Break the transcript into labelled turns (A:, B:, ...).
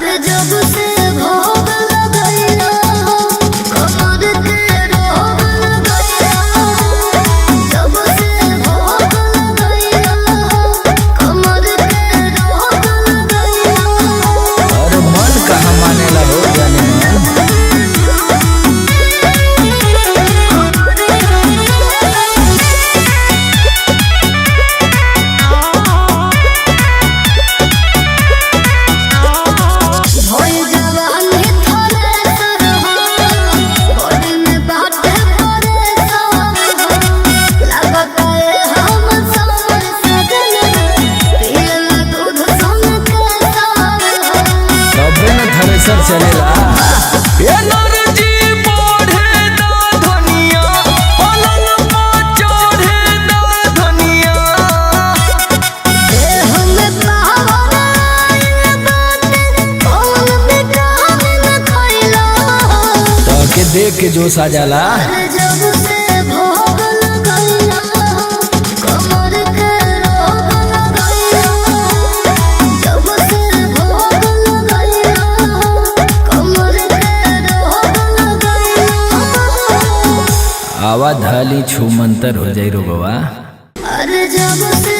A: अरे जब से भोग लगैया कमर के रोग लगैया, जब से भोग लगैया कमर के रोग लगैया।
B: अरे मन कहाँ मानेला हो जाने मन। थ्रेसर चलेला एनर्जी बढ़े दा धनिया, पलंग पर चढ़े दा धनिया।
A: देह में पावर आइल बाटे, कौन विटामिन खइला।
B: तोके देख के जोश आ जाला।
A: अरे जब से भोग लगैया कमर के रोग लगैया, जब से भोग लगैया कमर के रोग लगैया।
B: आवा धाली छू मंतर हो जाई रो बाबा।
A: अरे जब से